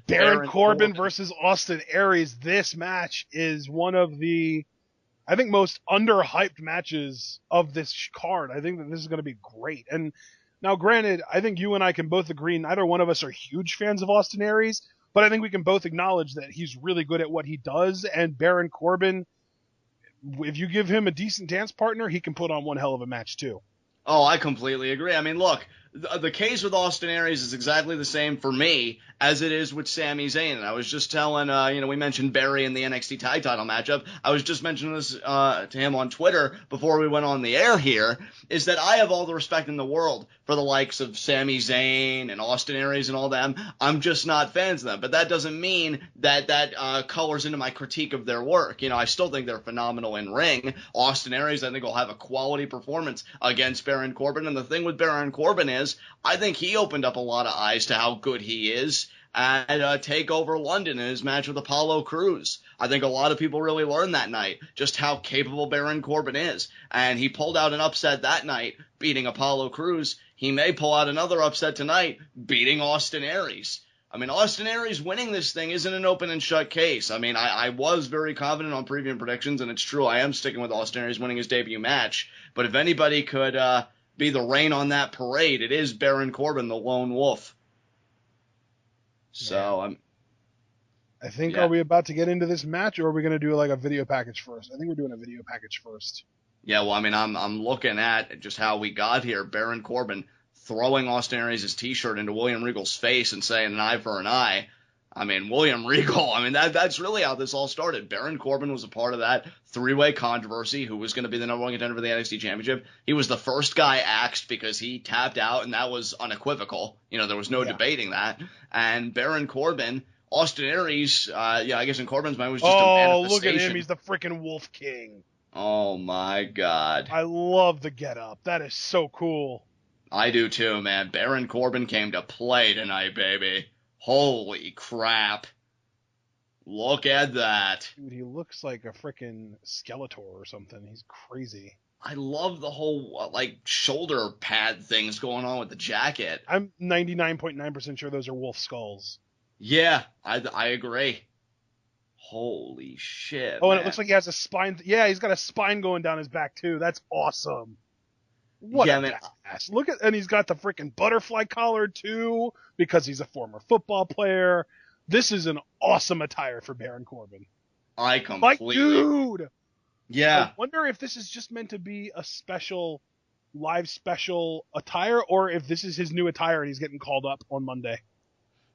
Baron Baron Corbin Corbin. versus Austin Aries. This match is one of the, I think, most underhyped matches of this card. I think that this is going to be great. And now, granted, I think you and I can both agree neither one of us are huge fans of Austin Aries, but I think we can both acknowledge that he's really good at what he does. And Baron Corbin, if you give him a decent dance partner, he can put on one hell of a match too. Oh, I completely agree. I mean, look, the case with Austin Aries is exactly the same for me as it is with Sami Zayn. And I was just telling, we mentioned Barry in the NXT Tag Title matchup. I was just mentioning this to him on Twitter before we went on the air here, is that I have all the respect in the world for the likes of Sami Zayn and Austin Aries and all them. I'm just not fans of them. But that doesn't mean that colors into my critique of their work. I still think they're phenomenal in ring. Austin Aries, I think, will have a quality performance against Baron Corbin. And the thing with Baron Corbin is, I think he opened up a lot of eyes to how good he is at TakeOver London in his match with Apollo Crews. I think a lot of people really learned that night just how capable Baron Corbin is. And he pulled out an upset that night, beating Apollo Crews. He may pull out another upset tonight, beating Austin Aries. I mean, Austin Aries winning this thing isn't an open and shut case. I mean, I was very confident on preview predictions, and it's true, I am sticking with Austin Aries winning his debut match. But if anybody could be the rain on that parade, it is Baron Corbin, the lone wolf. So, I think, yeah. are we about to get into this match, or are we going to do like a video package first? I think we're doing a video package first. Yeah, well, I mean, I'm looking at just how we got here. Baron Corbin throwing Austin Aries' t-shirt into William Regal's face and saying an eye for an eye. I mean, William Regal, I mean, that's really how this all started. Baron Corbin was a part of that three-way controversy, who was going to be the number one contender for the NXT Championship. He was the first guy axed because he tapped out, and that was unequivocal. There was no debating that. And Baron Corbin, Austin Aries, I guess in Corbin's mind, was just a manifestation. Oh, look at him. He's the freaking Wolf King. Oh, my God. I love the getup. That is so cool. I do too, man. Baron Corbin came to play tonight, baby. Holy crap. Look at that. Dude, he looks like a freaking Skeletor or something. He's crazy. I love the whole, shoulder pad things going on with the jacket. I'm 99.9% sure those are wolf skulls. Yeah, I agree. Holy shit, Oh, man. and it looks like he has a spine. Yeah, he's got a spine going down his back, too. That's awesome. What a badass. Look at, and he's got the freaking butterfly collar, too, because he's a former football player. This is an awesome attire for Baron Corbin. I completely... dude! Yeah. I wonder if this is just meant to be a live special attire, or if this is his new attire and he's getting called up on Monday.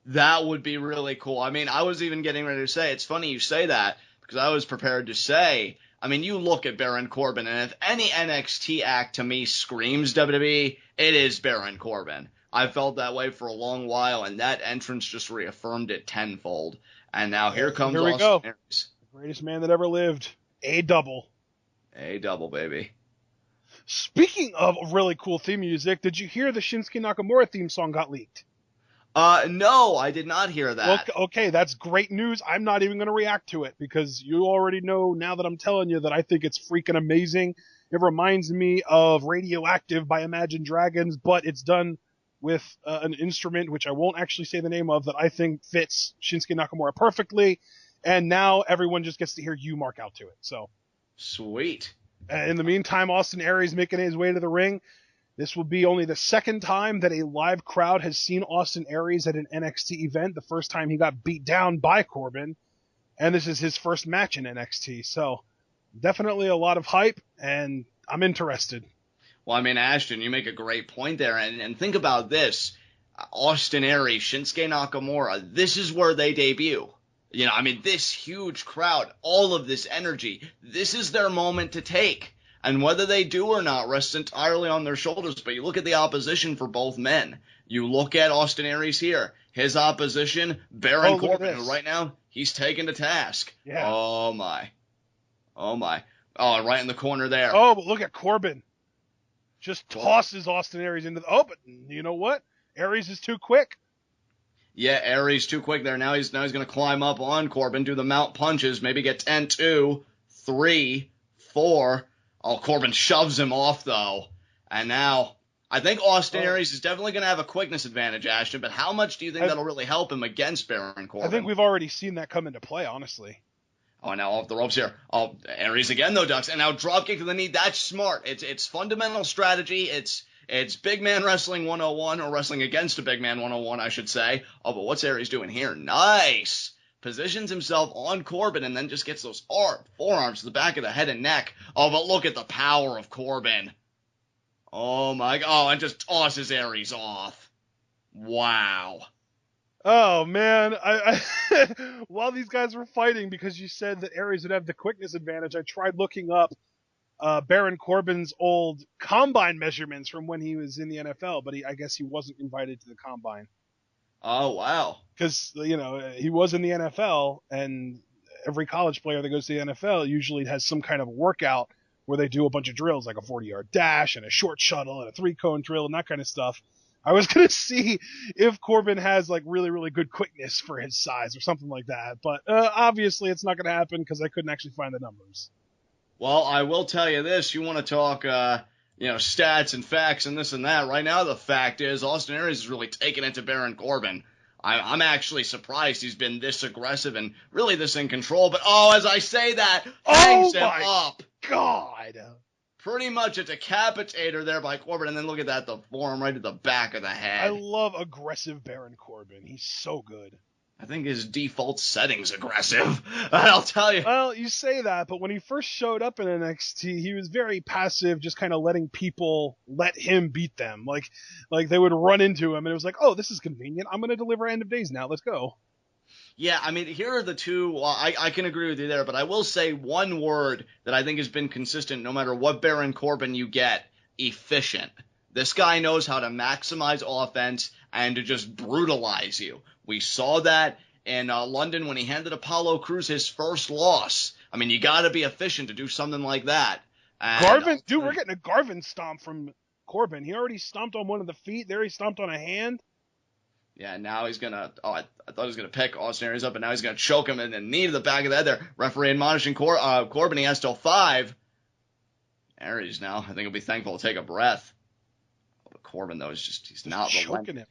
That would be really cool. I mean, I was even getting ready to say, it's funny you say that, because I was prepared to say, I mean, you look at Baron Corbin, and if any NXT act to me screams WWE, it is Baron Corbin. I felt that way for a long while, and that entrance just reaffirmed it tenfold. And now here comes Austin Aries. The greatest man that ever lived. A double, baby. Speaking of really cool theme music, did you hear the Shinsuke Nakamura theme song got leaked? No, I did not hear that. Okay, that's great news. I'm not even going to react to it because you already know now that I'm telling you that I think it's freaking amazing. It reminds me of Radioactive by Imagine Dragons, but it's done with an instrument, which I won't actually say the name of, that I think fits Shinsuke Nakamura perfectly. And now everyone just gets to hear you mark out to it. So sweet. In the meantime, Austin Aries making his way to the ring. This will be only the second time that a live crowd has seen Austin Aries at an NXT event. The first time he got beat down by Corbin. And this is his first match in NXT. So definitely a lot of hype, and I'm interested. Well, I mean, Ashton, you make a great point there. And think about this. Austin Aries, Shinsuke Nakamura, this is where they debut. I mean, this huge crowd, all of this energy, this is their moment to take. And whether they do or not rests entirely on their shoulders. But you look at the opposition for both men. You look at Austin Aries here. His opposition, Baron Corbin, who right now, he's taken to task. Yeah. Oh, my. Oh, right in the corner there. Oh, but look at Corbin. Just tosses Austin Aries into the... Oh, but you know what? Aries is too quick. Yeah, Aries too quick there. Now he's going to climb up on Corbin, do the mount punches, maybe get 10, 2, 3, 4... Oh, Corbin shoves him off, though. And now, I think Austin Aries is definitely going to have a quickness advantage, Ashton, but how much do you think that'll really help him against Baron Corbin? I think we've already seen that come into play, honestly. Oh, now off the ropes here. Oh, Aries again, though, Ducks. And now dropkick to the knee. That's smart. It's fundamental strategy. It's big man wrestling 101, or wrestling against a big man 101, I should say. Oh, but what's Aries doing here? Nice. Positions himself on Corbin and then just gets those forearms to the back of the head and neck. Oh, but look at the power of Corbin. Oh, my God. Oh, and just tosses Aries off. Wow. Oh, man. I while these guys were fighting, because you said that Aries would have the quickness advantage, I tried looking up Baron Corbin's old combine measurements from when he was in the NFL, but I guess he wasn't invited to the combine. Oh, wow. Because, he was in the NFL, and every college player that goes to the NFL usually has some kind of workout where they do a bunch of drills, like a 40-yard dash and a short shuttle and a 3-cone drill and that kind of stuff. I was going to see if Corbin has like really, really good quickness for his size or something like that. But obviously it's not going to happen because I couldn't actually find the numbers. Well, I will tell you this. You want to talk, stats and facts and this and that. Right now, the fact is Austin Aries is really taking it to Baron Corbin. I'm actually surprised he's been this aggressive and really this in control. But, as I say that, hangs him up. God. Pretty much a decapitator there by Corbin, and then look at that, the forearm right to the back of the head. I love aggressive Baron Corbin. He's so good. I think his default setting's aggressive. I'll tell you. Well, you say that, but when he first showed up in NXT, he was very passive, just kind of letting people let him beat them. Like they would run into him, and it was like, oh, this is convenient. I'm going to deliver End of Days now. Let's go. Yeah, I mean, here are the two. Well, I can agree with you there, but I will say one word that I think has been consistent no matter what Baron Corbin you get: efficient. This guy knows how to maximize offense and to just brutalize you. We saw that in London when he handed Apollo Crews his first loss. I mean, you got to be efficient to do something like that. And, Garvin, dude, we're getting a Garvin stomp from Corbin. He already stomped on one of the feet. There he stomped on a hand. Yeah, now he's going to – I thought he was going to pick Austin Aries up, but now he's going to choke him and then knee to the back of the head there. Referee admonishing Corbin. He has till 5. Aries now, I think he'll be thankful to take a breath. But Corbin, though, is just – he's not choking him.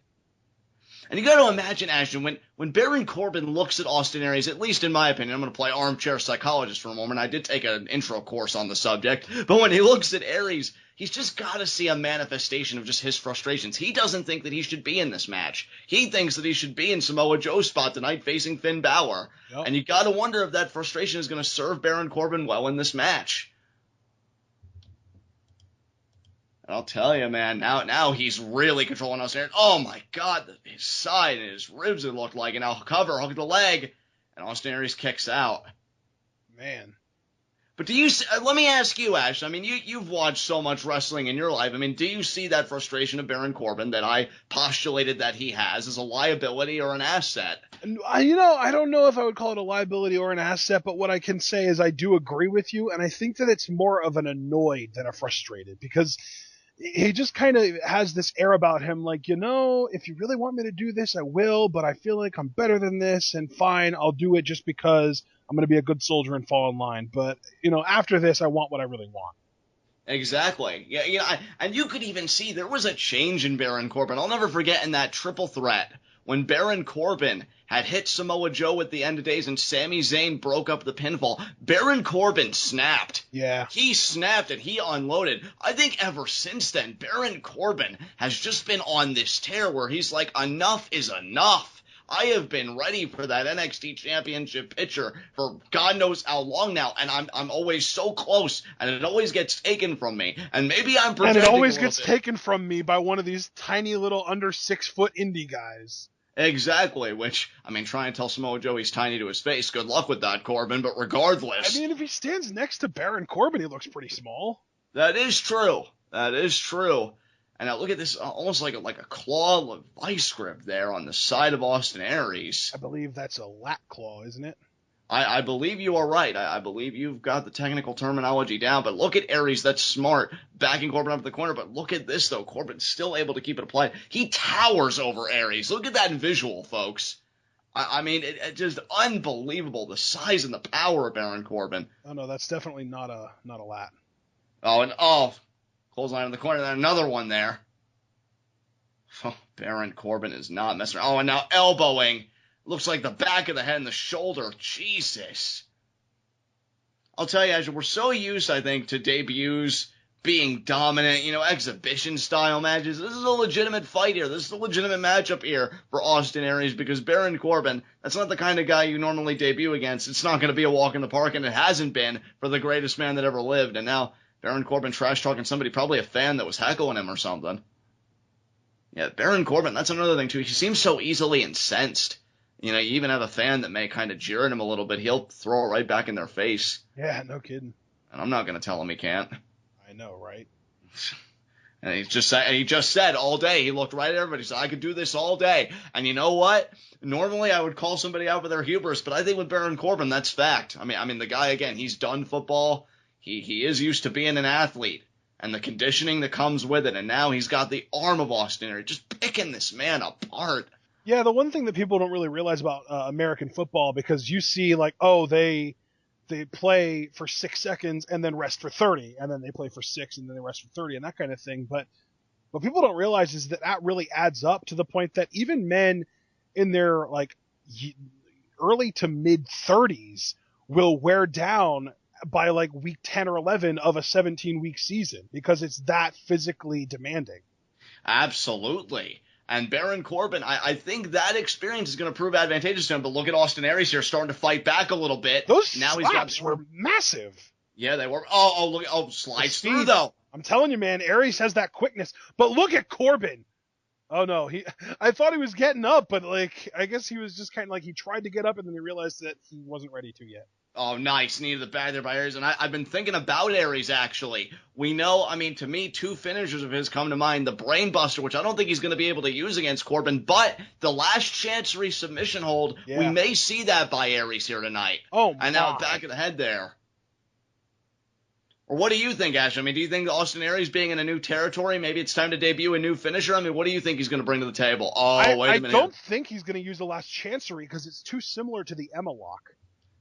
And you got to imagine, Ashton, when Baron Corbin looks at Austin Aries, at least in my opinion, I'm going to play armchair psychologist for a moment. I did take an intro course on the subject. But when he looks at Aries, he's just got to see a manifestation of just his frustrations. He doesn't think that he should be in this match. He thinks that he should be in Samoa Joe's spot tonight facing Finn Balor. Yep. And you got to wonder if that frustration is going to serve Baron Corbin well in this match. And I'll tell you, man, now he's really controlling Austin Aries. Oh, my God, his side and his ribs, it looked like. And I'll hook the leg, and Austin Aries kicks out. Man. But let me ask you, Ash, I mean, you've watched so much wrestling in your life. I mean, do you see that frustration of Baron Corbin that I postulated that he has as a liability or an asset? I don't know if I would call it a liability or an asset, but what I can say is I do agree with you, and I think that it's more of an annoyed than a frustrated, because he just kind of has this air about him, like, if you really want me to do this, I will, but I feel like I'm better than this, and fine, I'll do it just because I'm going to be a good soldier and fall in line. But, after this, I want what I really want. Exactly. Yeah, and you could even see there was a change in Baron Corbin. I'll never forget in that triple threat when Baron Corbin had hit Samoa Joe at the end of days and Sami Zayn broke up the pinfall. Baron Corbin snapped. Yeah. He snapped and he unloaded. I think ever since then, Baron Corbin has just been on this tear where he's like, enough is enough. I have been ready for that NXT Championship picture for God knows how long now, and I'm always so close, and it always gets taken from me. And maybe I'm pretending. And it always gets taken from me by one of these tiny little under 6 foot indie guys. Exactly, which, I mean, try and tell Samoa Joe he's tiny to his face. Good luck with that, Corbin, but regardless. I mean, if he stands next to Baron Corbin, he looks pretty small. That is true. That is true. And now look at this, almost like a claw vice grip there on the side of Austin Aries. I believe that's a lat claw, isn't it? I believe you are right. I believe you've got the technical terminology down. But look at Aries. That's smart. Backing Corbin up the corner. But look at this, though. Corbin's still able to keep it applied. He towers over Aries. Look at that visual, folks. I mean, it's just unbelievable, the size and the power of Baron Corbin. Oh, no, that's definitely not a lat. Clothesline in the corner. Then another one there. Oh, Baron Corbin is not messing around. Oh, and now elbowing. Looks like the back of the head and the shoulder. Jesus. I'll tell you, Asher, we're so used, I think, to debuts being dominant, exhibition-style matches. This is a legitimate fight here. This is a legitimate matchup here for Austin Aries because Baron Corbin, that's not the kind of guy you normally debut against. It's not going to be a walk in the park, and it hasn't been for the greatest man that ever lived. And now Baron Corbin trash-talking somebody, probably a fan that was heckling him or something. Yeah, Baron Corbin, that's another thing, too. He seems so easily incensed. You even have a fan that may kind of jeer at him a little bit. He'll throw it right back in their face. Yeah, no kidding. And I'm not going to tell him he can't. I know, right? And he just said all day, he looked right at everybody, he said, I could do this all day. And you know what? Normally I would call somebody out for their hubris, but I think with Baron Corbin, that's fact. I mean, the guy, again, he's done football. He is used to being an athlete and the conditioning that comes with it. And now he's got the arm of Austin Aries, just picking this man apart. Yeah, the one thing that people don't really realize about American football, because you see like, oh, they play for 6 seconds and then rest for 30, and then they play for 6 and then they rest for 30 and that kind of thing. But what people don't realize is that really adds up to the point that even men in their like early to mid 30s will wear down by like week 10 or 11 of a 17-week season because it's that physically demanding. Absolutely. And Baron Corbin, I think that experience is going to prove advantageous to him. But look at Austin Aries here starting to fight back a little bit. Those slaps were massive. Yeah, they were. Oh, look. Oh, slides through, though. I'm telling you, man, Aries has that quickness. But look at Corbin. Oh, no. I thought he was getting up, but like I guess he was just kind of like he tried to get up and then he realized that he wasn't ready to yet. Oh, nice. Knee to the back there by Aries. And I've been thinking about Aries, actually. We know, to me, 2 finishers of his come to mind. The Brainbuster, which I don't think he's going to be able to use against Corbin, but the last chancery submission hold, we may see that by Aries here tonight. Oh, my. And now back of the head there. Or what do you think, Ash? Do you think Austin Aries being in a new territory, maybe it's time to debut a new finisher? What do you think he's going to bring to the table? Oh, wait a minute. I don't think he's going to use the last chancery because it's too similar to the Emma lock.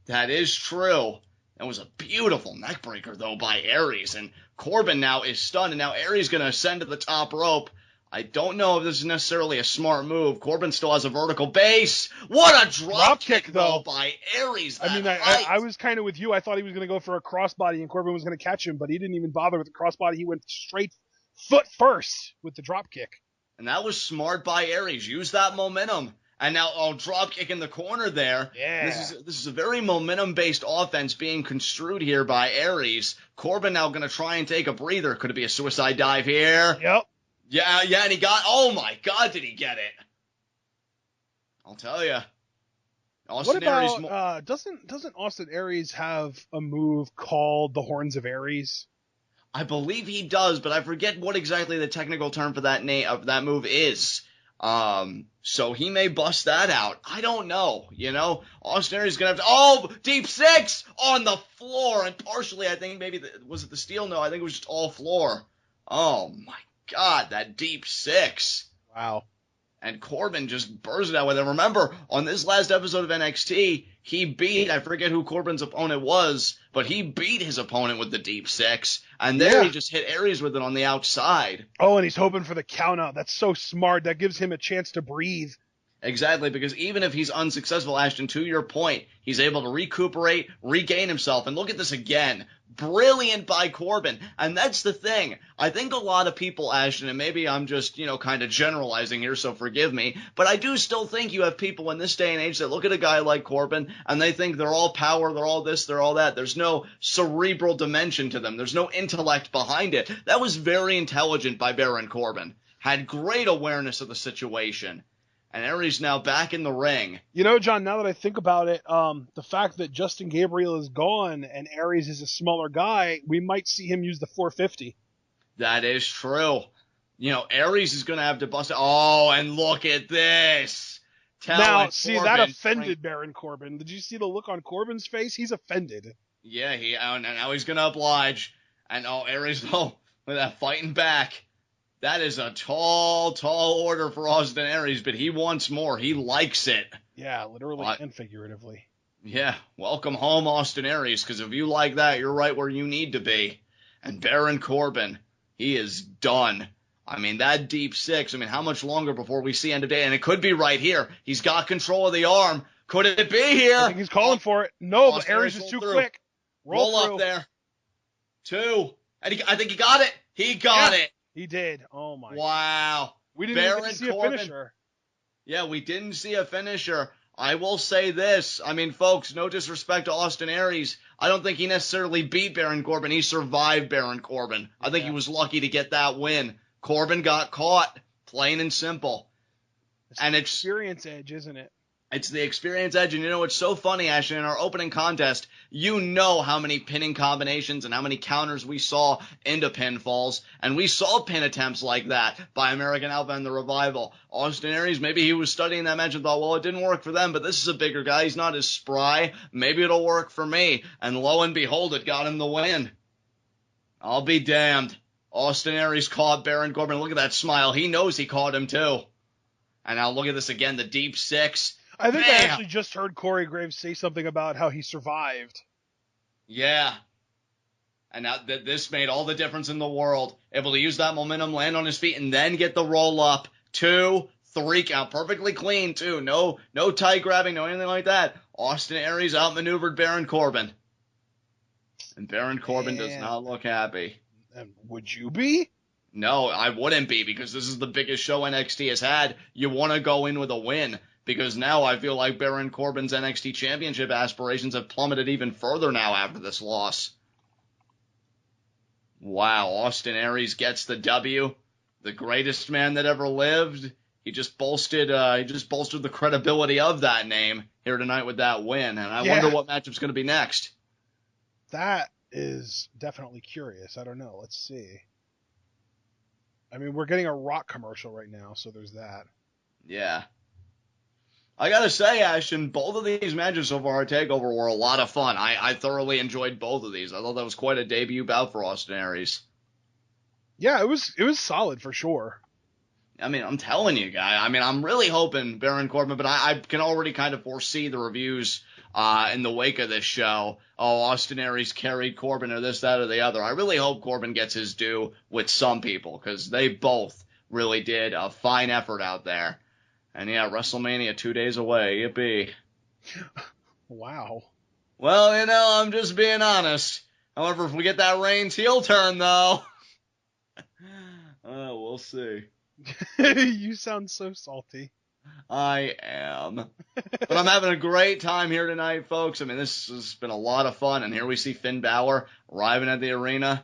That is true. That was a beautiful neckbreaker, though, by Aries. And Corbin now is stunned, and now Aries going to ascend to the top rope. I don't know if this is necessarily a smart move. Corbin still has a vertical base. What a drop kick, though, by Aries. I was kind of with you. I thought he was going to go for a crossbody, and Corbin was going to catch him, but he didn't even bother with the crossbody. He went straight foot first with the drop kick. And that was smart by Aries. Use that momentum. And now, drop kick in the corner there. Yeah. This is a very momentum-based offense being construed here by Aries. Corbin now going to try and take a breather. Could it be a suicide dive here? Yep. Yeah, and he got, oh my God, did he get it? I'll tell you. What about, doesn't Austin Aries have a move called the Horns of Aries? I believe he does, but I forget what exactly the technical term for that move is. So he may bust that out. I don't know, Austin Aries is going to have to, deep 6 on the floor. And partially, I think maybe, was it the steel? No, I think it was just all floor. Oh my God, that deep 6. Wow. And Corbin just burst it out with it. Remember, on this last episode of NXT, he beat, I forget who Corbin's opponent was, but he beat his opponent with the deep 6. And there he just hit Aries with it on the outside. Oh, and he's hoping for the count out. That's so smart. That gives him a chance to breathe. Exactly, because even if he's unsuccessful, Ashton, to your point, he's able to recuperate, regain himself. And look at this again. Brilliant by Corbin. And that's the thing. I think a lot of people, Ashton, and maybe I'm just, kind of generalizing here, so forgive me, but I do still think you have people in this day and age that look at a guy like Corbin and they think they're all power, they're all this, they're all that. There's no cerebral dimension to them. There's no intellect behind it. That was very intelligent by Baron Corbin. Had great awareness of the situation. And Aries now back in the ring. John, now that I think about it, the fact that Justin Gabriel is gone and Aries is a smaller guy, we might see him use the 450. That is true. Aries is going to have to bust it. Oh, and look at this. Now, see, that offended Baron Corbin. Did you see the look on Corbin's face? He's offended. Yeah, and now he's going to oblige. And, Aries, with that fighting back. That is a tall order for Austin Aries, but he wants more. He likes it. Yeah, literally and figuratively. Yeah, welcome home, Austin Aries, because if you like that, you're right where you need to be. And Baron Corbin, he is done. I mean, that deep six, I mean, how much longer before we see end of day? And it could be right here. He's got control of the arm. Could it be here? I think he's calling for it. No, but Austin Aries Aries is roll too through. quick. Roll through. up there. 2. And I think he got it. He got it. He did. Oh, my. Wow. We didn't even get to see Corbin. a finisher. Yeah, we didn't see a finisher. I will say this. I mean, folks, no disrespect to Austin Aries. I don't think he necessarily beat Baron Corbin. He survived Baron Corbin. I think he was lucky to get that win. Corbin got caught, plain and simple. It's and the it's experience edge, isn't it? It's the experience edge, and you know what's so funny, Ashton, in our opening contest, you know how many pinning combinations and how many counters we saw into pinfalls, and we saw pin attempts like that by American Alpha and the Revival. Austin Aries, maybe he was studying that match and thought, well, it didn't work for them, but this is a bigger guy, he's not as spry, maybe it'll work for me, and lo and behold, it got him the win. I'll be damned. Austin Aries caught Baron Corbin. Look at that smile. He knows he caught him too. And now look at this again, the deep six. I think I actually just heard Corey Graves say something about how he survived. Yeah. And now this made all the difference in the world. Able to use that momentum, land on his feet, and then get the roll up. 2, 3 count. Perfectly clean, too. No tight grabbing, no anything like that. Austin Aries outmaneuvered Baron Corbin. And Baron Corbin does not look happy. And would you be? No, I wouldn't be, because this is the biggest show NXT has had. You want to go in with a win. Because now I feel like Baron Corbin's NXT Championship aspirations have plummeted even further now after this loss. Wow, Austin Aries gets the W. The greatest man that ever lived. He just bolstered the credibility of that name here tonight with that win. And I wonder what matchup's going to be next. That is definitely curious. I don't know. Let's see. I mean, we're getting a Rock commercial right now, so there's that. Yeah. I gotta say, Ashton, both of these matches so far at TakeOver were a lot of fun. I thoroughly enjoyed both of these. I thought that was quite a debut bout for Austin Aries. Yeah, it was solid for sure. I mean, I'm telling you, guy. I mean, I'm really hoping Baron Corbin, but I can already kind of foresee the reviews in the wake of this show. Oh, Austin Aries carried Corbin or this, that, or the other. I really hope Corbin gets his due with some people, because they both really did a fine effort out there. And yeah, WrestleMania 2 days away. Yippee. Wow. Well, you know, I'm just being honest. However, if we get that Reigns heel turn, though, we'll see. You sound so salty. I am. But I'm having a great time here tonight, folks. I mean, this has been a lot of fun. And here we see Finn Balor arriving at the arena.